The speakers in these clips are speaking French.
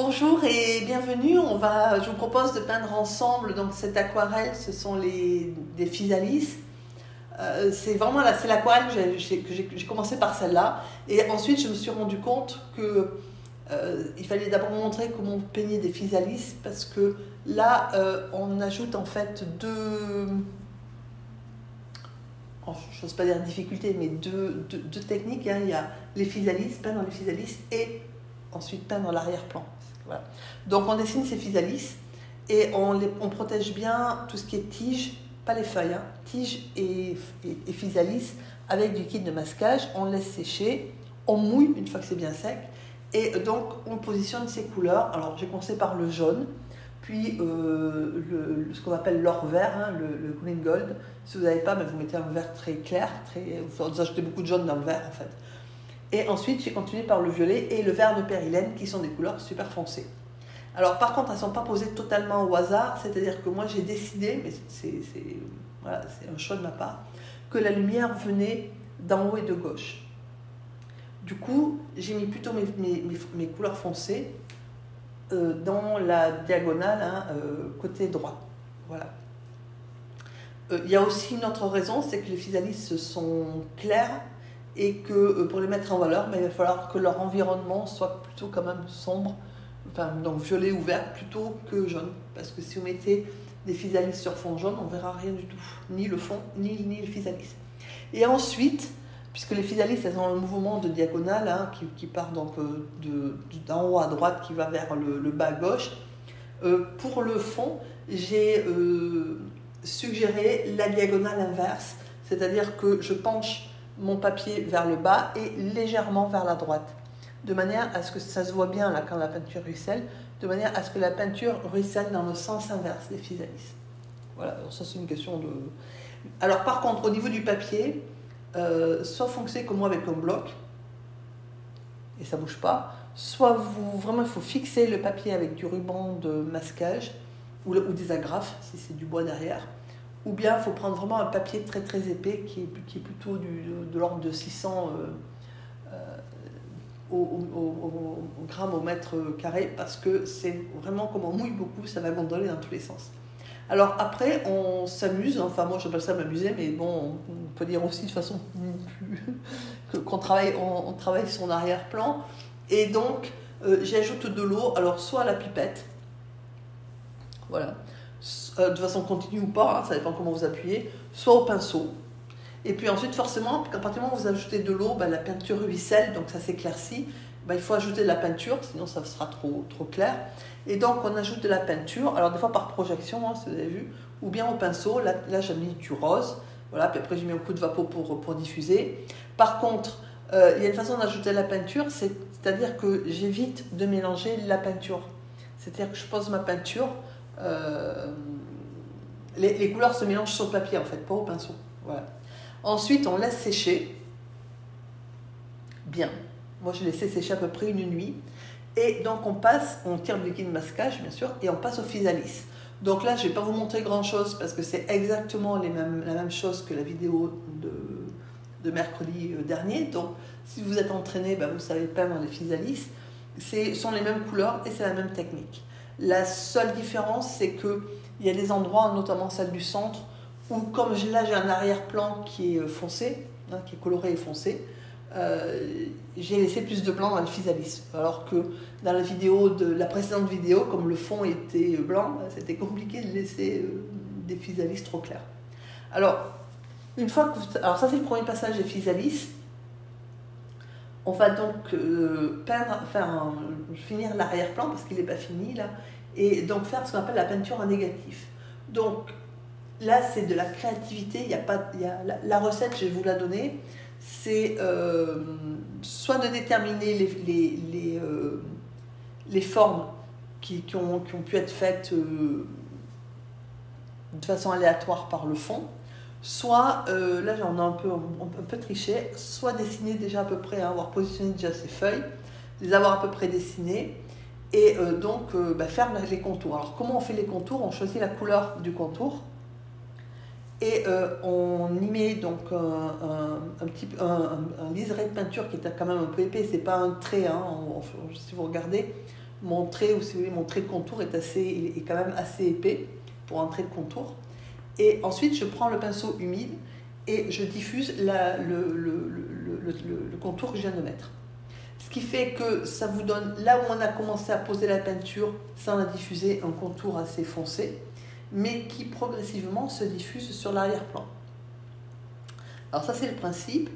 Bonjour et bienvenue. Je vous propose de peindre ensemble donc cette aquarelle. Ce sont des physalis. C'est vraiment c'est l'aquarelle que j'ai commencé par celle-là. Et ensuite, je me suis rendu compte que il fallait d'abord montrer comment on peignait des physalis parce que là, on ajoute en fait je n'ose pas dire difficulté, mais deux techniques. Hein. Il y a les physalis, peindre les physalis et ensuite peindre l'arrière-plan. Voilà. Donc on dessine ces physalis et on protège bien tout ce qui est tige, pas les feuilles, hein, tige et physalis avec du liquide de masquage. On laisse sécher, on mouille une fois que c'est bien sec et donc on positionne ces couleurs. Alors j'ai commencé par le jaune, puis ce qu'on appelle l'or vert, hein, le green gold. Si vous n'avez pas, vous mettez un vert très clair, vous ajoutez beaucoup de jaune dans le vert en fait. Et ensuite, j'ai continué par le violet et le vert de périlène, qui sont des couleurs super foncées. Alors, par contre, elles ne sont pas posées totalement au hasard, c'est-à-dire que moi, j'ai décidé, mais c'est un choix de ma part, que la lumière venait d'en haut et de gauche. Du coup, j'ai mis plutôt mes couleurs foncées dans la diagonale, hein, côté droit. Voilà. Il y a aussi une autre raison, c'est que les physalis sont clairs, et que pour les mettre en valeur, il va falloir que leur environnement soit plutôt quand même sombre, donc violet ou vert plutôt que jaune. Parce que si vous mettez des physalis sur fond jaune, on ne verra rien du tout, ni le fond, ni les physalis. Et ensuite, puisque les physalis, elles ont un mouvement de diagonale hein, qui part donc d'en haut à droite, qui va vers le bas à gauche, pour le fond, j'ai suggéré la diagonale inverse, c'est-à-dire que je penche mon papier vers le bas et légèrement vers la droite, de manière à ce que ça se voit bien là quand la peinture ruisselle, de manière à ce que la peinture ruisselle dans le sens inverse des physalis. Voilà, alors ça c'est une question de... Alors par contre, au niveau du papier, soit foncez comme moi avec un bloc, et ça ne bouge pas, soit vraiment il faut fixer le papier avec du ruban de masquage, ou des agrafes, si c'est du bois derrière, ou bien il faut prendre vraiment un papier très très épais qui est plutôt de l'ordre de 600 au gramme au mètre carré parce que c'est vraiment comme on mouille beaucoup, ça va gondoler dans tous les sens. Alors après on s'amuse, enfin moi j'appelle ça m'amuser, mais bon on peut dire aussi de façon qu'on travaille, on travaille son arrière-plan et donc j'ajoute de l'eau, alors soit à la pipette, voilà, de façon continue ou pas, hein, ça dépend comment vous appuyez, soit au pinceau. Et puis ensuite, forcément, à partir du moment où vous ajoutez de l'eau, la peinture ruisselle, donc ça s'éclaircit, il faut ajouter de la peinture, sinon ça sera trop clair. Et donc on ajoute de la peinture, alors des fois par projection, hein, si vous avez vu, ou bien au pinceau, là j'ai mis du rose, voilà, puis après j'ai mis un coup de vapeau pour diffuser. Par contre, il y a une façon d'ajouter la peinture, c'est-à-dire que j'évite de mélanger la peinture. C'est-à-dire que je pose ma peinture, les couleurs se mélangent sur le papier en fait, pas au pinceau. Voilà. Ensuite, on laisse sécher bien. Moi, je laissé sécher à peu près une nuit. Et donc, on tire le liquide de masquage, bien sûr, et on passe au physalis. Donc là, je ne vais pas vous montrer grand-chose parce que c'est exactement la même chose que la vidéo de mercredi dernier. Donc, si vous êtes entraîné, vous savez peindre les physalis. Ce sont les mêmes couleurs et c'est la même technique. La seule différence, c'est qu'il y a des endroits, notamment celle du centre, où comme là j'ai un arrière-plan qui est foncé, hein, qui est coloré et foncé, j'ai laissé plus de blanc dans le physalis. Alors que dans la précédente vidéo, comme le fond était blanc, c'était compliqué de laisser des physalis trop clairs. Alors, alors ça c'est le premier passage des physalis. On va donc finir l'arrière-plan parce qu'il n'est pas fini là, et donc faire ce qu'on appelle la peinture en négatif. Donc là, c'est de la créativité. La recette, je vais vous la donner. C'est soit de déterminer les formes qui ont pu être faites de façon aléatoire par le fond, soit, là j'en ai un peu triché, soit dessiner déjà à peu près, hein, avoir positionné déjà ces feuilles, les avoir à peu près dessinées, et donc faire les contours. Alors comment on fait les contours? On choisit la couleur du contour, et on y met donc un liseré de peinture qui est quand même un peu épais, c'est pas un trait, hein, si vous regardez, mon trait, ou si vous voulez, mon trait de contour est quand même assez épais pour un trait de contour. Et ensuite, je prends le pinceau humide et je diffuse le contour que je viens de mettre. Ce qui fait que ça vous donne, là où on a commencé à poser la peinture, ça on a diffusé un contour assez foncé, mais qui progressivement se diffuse sur l'arrière-plan. Alors ça c'est le principe.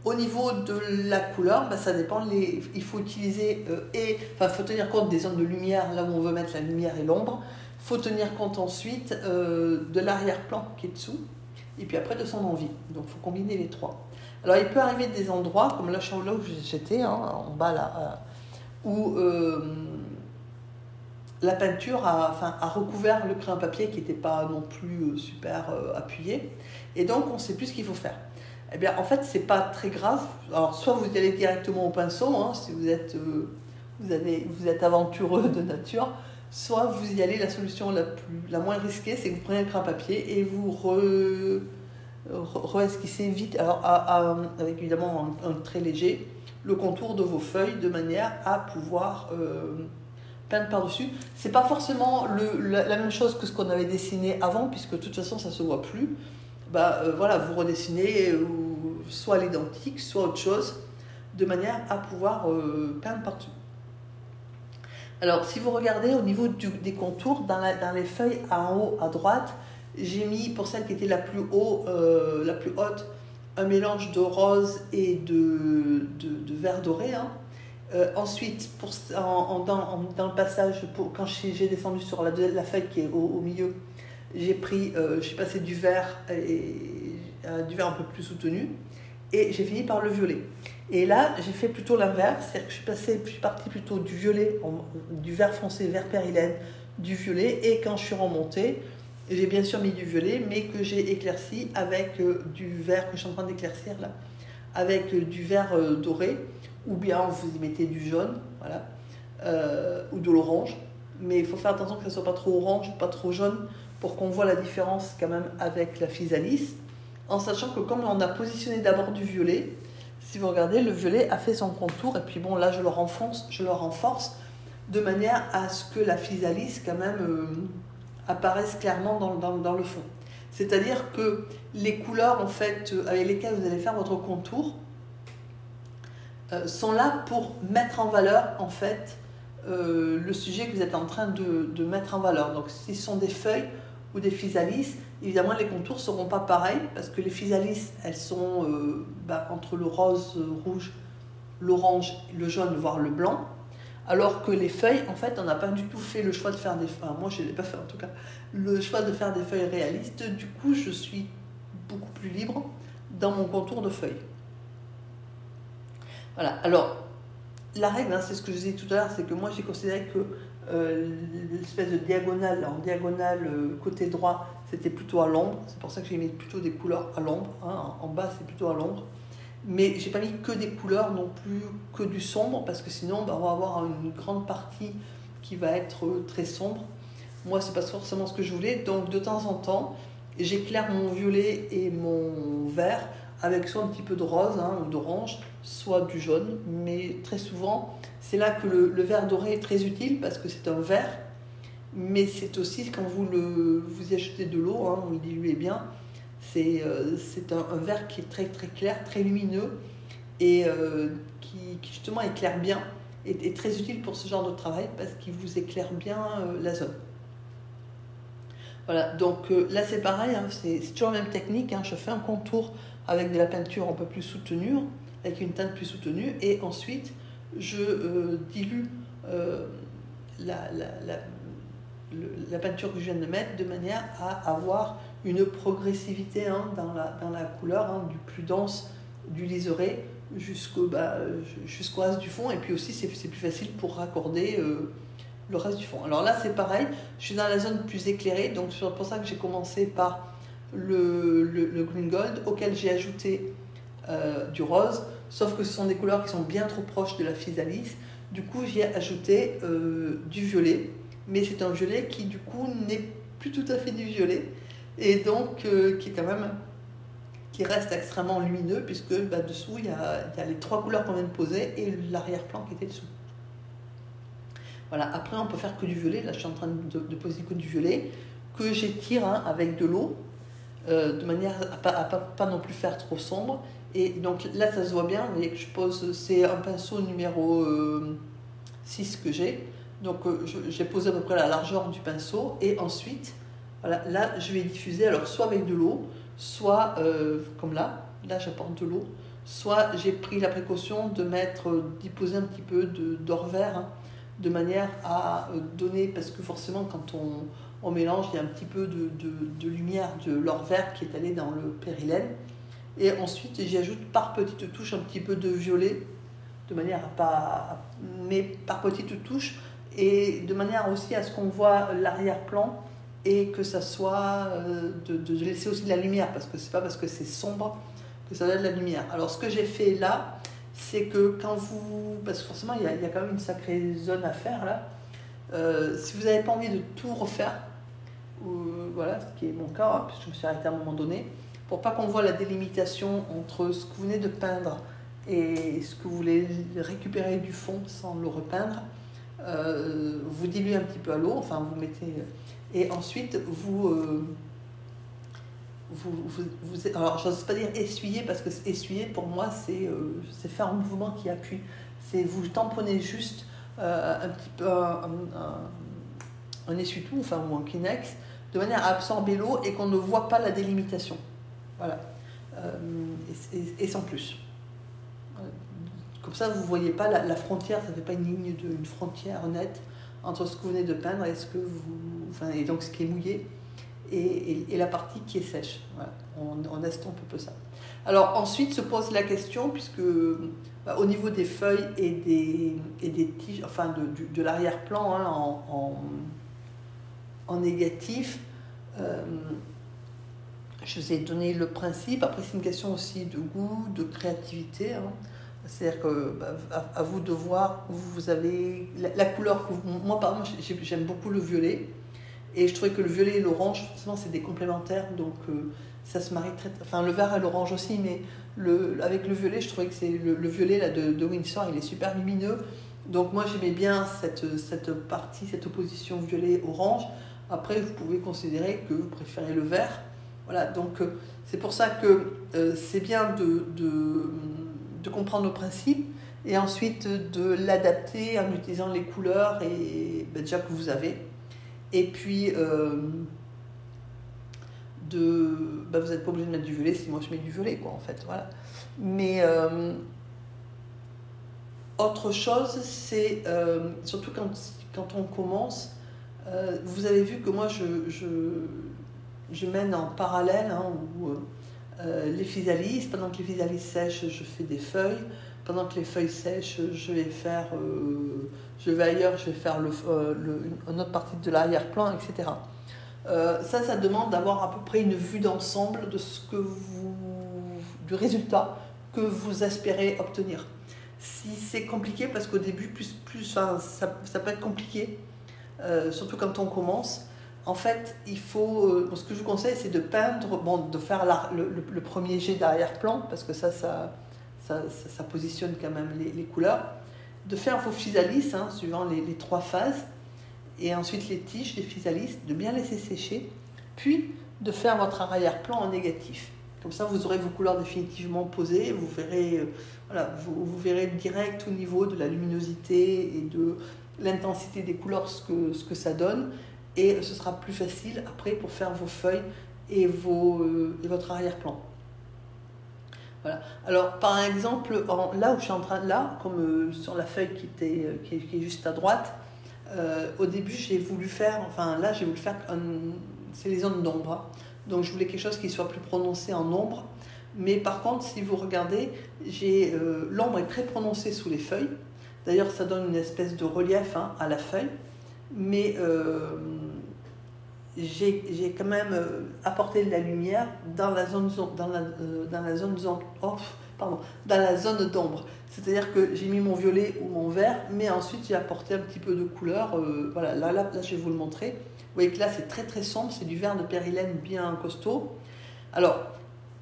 Au niveau de la couleur, ben, ça dépend, il faut utiliser, il faut tenir compte des zones de lumière, là où on veut mettre la lumière et l'ombre. Il faut tenir compte ensuite de l'arrière-plan qui est dessous, et puis après de son envie. Donc il faut combiner les trois. Alors il peut arriver des endroits, comme là où j'étais, en bas là, où la peinture a recouvert le crayon papier qui n'était pas non plus super appuyé, et donc on ne sait plus ce qu'il faut faire. Eh bien, en fait, c'est pas très grave. Alors, soit vous y allez directement au pinceau, hein, si vous êtes aventureux de nature, soit vous y allez, la solution la moins risquée, c'est que vous prenez un crayon papier et vous re-esquissez vite, alors avec évidemment un trait léger, le contour de vos feuilles de manière à pouvoir peindre par-dessus. C'est pas forcément la même chose que ce qu'on avait dessiné avant, puisque de toute façon, ça se voit plus. Voilà, vous redessinez soit l'identique, soit autre chose, de manière à pouvoir peindre partout. Alors, si vous regardez au niveau des contours, dans les feuilles en haut à droite, j'ai mis, pour celle qui était la plus haute, un mélange de rose et de vert doré. Hein. Ensuite, dans le passage, quand j'ai descendu sur la feuille qui est au milieu, j'ai passé du vert du vert un peu plus soutenu et j'ai fini par le violet. Et là, j'ai fait plutôt l'inverse, c'est-à-dire que je suis partie plutôt du violet, du vert foncé, vert périlène, du violet, et quand je suis remontée, j'ai bien sûr mis du violet, mais que j'ai éclairci avec du vert que je suis en train d'éclaircir là, avec du vert doré, ou bien vous y mettez du jaune, voilà, ou de l'orange. Mais il faut faire attention que ça ne soit pas trop orange, pas trop jaune, pour qu'on voit la différence quand même avec la physalis, en sachant que comme on a positionné d'abord du violet, si vous regardez, le violet a fait son contour, et puis bon, là je le renforce, de manière à ce que la physalis quand même apparaisse clairement dans le fond. C'est-à-dire que les couleurs en fait, avec lesquelles vous allez faire votre contour sont là pour mettre en valeur en fait le sujet que vous êtes en train de mettre en valeur. Donc si ce sont des feuilles ou des physalis, évidemment les contours ne seront pas pareils, parce que les physalis, elles sont entre le rose, rouge, l'orange, le jaune, voire le blanc, alors que les feuilles, en fait, on n'a pas du tout fait le choix de faire moi je ne l'ai pas fait en tout cas, le choix de faire des feuilles réalistes. Du coup, je suis beaucoup plus libre dans mon contour de feuilles. Voilà, alors la règle, hein, c'est ce que je disais tout à l'heure, c'est que moi j'ai considéré que l'espèce de diagonale, côté droit, c'était plutôt à l'ombre. C'est pour ça que j'ai mis plutôt des couleurs à l'ombre. Hein. En bas, c'est plutôt à l'ombre. Mais j'ai pas mis que des couleurs non plus, que du sombre, parce que sinon, on va avoir une grande partie qui va être très sombre. Moi, c'est pas forcément ce que je voulais. Donc, de temps en temps, j'éclaire mon violet et mon vert avec soit un petit peu de rose ou d'orange, soit du jaune. Mais très souvent, c'est là que le vert doré est très utile, parce que c'est un vert, mais c'est aussi quand vous y ajoutez de l'eau, vous le diluez bien, c'est un vert qui est très très clair, très lumineux, et qui justement éclaire bien, et est très utile pour ce genre de travail, parce qu'il vous éclaire bien la zone. Voilà, donc là c'est pareil, hein, c'est toujours la même technique, hein, je fais un contour avec de la peinture un peu plus soutenue, avec une teinte plus soutenue, et ensuite je dilue la peinture que je viens de mettre, de manière à avoir une progressivité dans la couleur, du plus dense du liseré jusqu'au reste du fond, et puis aussi c'est plus facile pour raccorder le reste du fond. Alors là c'est pareil, je suis dans la zone plus éclairée, donc c'est pour ça que j'ai commencé par le green gold, auquel j'ai ajouté du rose, sauf que ce sont des couleurs qui sont bien trop proches de la physalis. Du coup j'y ai ajouté du violet, mais c'est un violet qui du coup n'est plus tout à fait du violet, et donc qui reste extrêmement lumineux, puisque dessous il y a les trois couleurs qu'on vient de poser et l'arrière-plan qui était dessous. Voilà. Après, on peut faire que du violet. Là, je suis en train de poser que du violet, que j'étire avec de l'eau, de manière à pas non plus faire trop sombre. Et donc là, ça se voit bien. Vous voyez que je pose, c'est un pinceau numéro 6 que j'ai. Donc j'ai posé à peu près la largeur du pinceau. Et ensuite, voilà, là, je vais diffuser, alors soit avec de l'eau, soit comme là j'apporte de l'eau, soit j'ai pris la précaution d'y poser un petit peu d'or vert, hein, de manière à donner, parce que forcément quand on mélange, il y a un petit peu de lumière de l'or vert qui est allé dans le périlène. Et ensuite j'y ajoute par petites touches un petit peu de violet, de manière à pas, mais par petites touches, et de manière aussi à ce qu'on voit l'arrière-plan et que ça soit de laisser aussi de la lumière, parce que c'est pas parce que c'est sombre que ça donne de la lumière. Alors ce que j'ai fait là, c'est que quand vous, parce que forcément il y a quand même une sacrée zone à faire là, si vous n'avez pas envie de tout refaire, voilà, ce qui est mon cas, hein, puisque je me suis arrêtée à un moment donné, pour pas qu'on voit la délimitation entre ce que vous venez de peindre et ce que vous voulez récupérer du fond sans le repeindre, vous diluez un petit peu à l'eau, enfin vous mettez, et ensuite alors j'ose pas dire essuyer, parce que essuyer pour moi c'est faire un mouvement qui appuie, c'est vous tamponnez juste un petit peu un essuie-tout, enfin, ou un Kleenex, de manière à absorber l'eau et qu'on ne voit pas la délimitation. Voilà. Et sans plus. Comme ça, vous ne voyez pas la frontière, ça ne fait pas une frontière nette entre ce que vous venez de peindre et et donc ce qui est mouillé et la partie qui est sèche. Voilà. On estompe un peu ça. Alors ensuite se pose la question, puisque au niveau des feuilles et des tiges, enfin de l'arrière-plan, hein, en négatif, je vous ai donné le principe. Après, c'est une question aussi de goût, de créativité, hein. C'est-à-dire que à vous de voir où vous avez la couleur que moi par exemple j'aime beaucoup le violet, et je trouvais que le violet et l'orange forcément c'est des complémentaires, donc ça se marie enfin le vert et l'orange aussi, mais avec le violet je trouvais que c'est le violet là de Winsor, il est super lumineux, donc moi j'aimais bien cette partie, cette opposition violet orange. Après vous pouvez considérer que vous préférez le vert, voilà, donc c'est pour ça que c'est bien de comprendre le principe et ensuite de l'adapter en utilisant les couleurs déjà que vous avez. Et puis, vous n'êtes pas obligé de mettre du violet si moi je mets du violet, quoi, en fait. Voilà. Mais autre chose, c'est surtout quand on commence, vous avez vu que moi je mène en parallèle, hein, les physalis. Pendant que les physalis sèchent, je fais des feuilles. Pendant que les feuilles sèchent, je vais ailleurs, je vais faire une autre partie de l'arrière-plan, etc. Ça demande d'avoir à peu près une vue d'ensemble du résultat que vous espérez obtenir. Si c'est compliqué, parce qu'au début, ça peut être compliqué, surtout quand on commence. En fait, il faut. Ce que je vous conseille, c'est de peindre, de faire le premier jet d'arrière-plan, parce que ça positionne quand même les couleurs. De faire vos physalis, hein, suivant les trois phases, et ensuite les tiges des physalis, de bien laisser sécher, puis de faire votre arrière-plan en négatif. Comme ça, vous aurez vos couleurs définitivement posées, vous verrez, vous verrez direct au niveau de la luminosité et de l'intensité des couleurs ce que ça donne. Et ce sera plus facile après pour faire vos feuilles et votre arrière-plan. Voilà. Alors par exemple, là où je suis en train, comme sur la feuille qui est juste à droite, au début j'ai voulu faire, c'est les zones d'ombre, hein. Donc je voulais quelque chose qui soit plus prononcé en ombre. Mais par contre, si vous regardez, l'ombre est très prononcée sous les feuilles. D'ailleurs, ça donne une espèce de relief, hein, à la feuille. Mais j'ai quand même apporté de la lumière dans la zone d'ombre. C'est-à-dire que j'ai mis mon violet ou mon vert, mais ensuite j'ai apporté un petit peu de couleur. Voilà, là, je vais vous le montrer. Vous voyez que là, c'est très très sombre, c'est du vert de périlène bien costaud. Alors,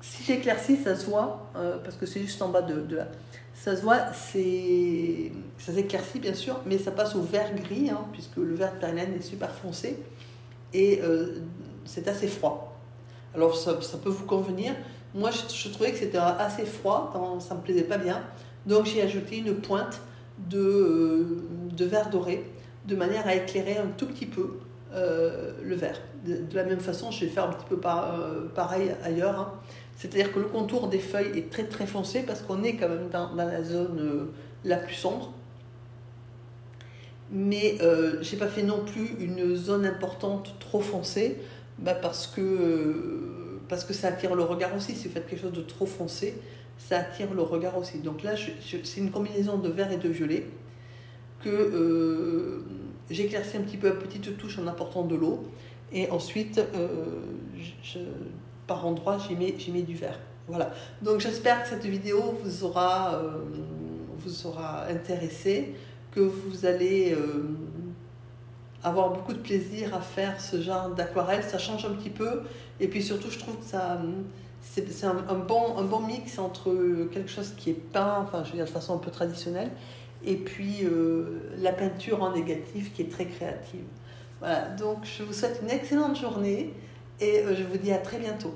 si j'éclaircis, ça se voit, parce que c'est juste en bas de là. Ça se voit, ça s'éclaircit bien sûr, mais ça passe au vert gris, hein, puisque le vert de Perlène est super foncé, et c'est assez froid. Alors ça peut vous convenir. Moi je trouvais que c'était assez froid, ça ne me plaisait pas bien, donc j'ai ajouté une pointe de vert doré, de manière à éclairer un tout petit peu le vert. De la même façon, je vais faire un petit peu pareil ailleurs, hein. C'est-à-dire que le contour des feuilles est très très foncé parce qu'on est quand même dans la zone la plus sombre. Mais j'ai pas fait non plus une zone importante trop foncée, parce que ça attire le regard aussi. Si vous faites quelque chose de trop foncé, ça attire le regard aussi. Donc là, c'est une combinaison de vert et de violet que j'éclaircis un petit peu à petite touche en apportant de l'eau. Et ensuite, par endroits, j'y mets du vert. Voilà. Donc j'espère que cette vidéo vous aura intéressé, que vous allez avoir beaucoup de plaisir à faire ce genre d'aquarelle. Ça change un petit peu. Et puis surtout, je trouve que c'est un bon mix entre quelque chose qui est peint, enfin je veux dire de façon un peu traditionnelle, et puis la peinture en négatif qui est très créative. Voilà, donc je vous souhaite une excellente journée et je vous dis à très bientôt.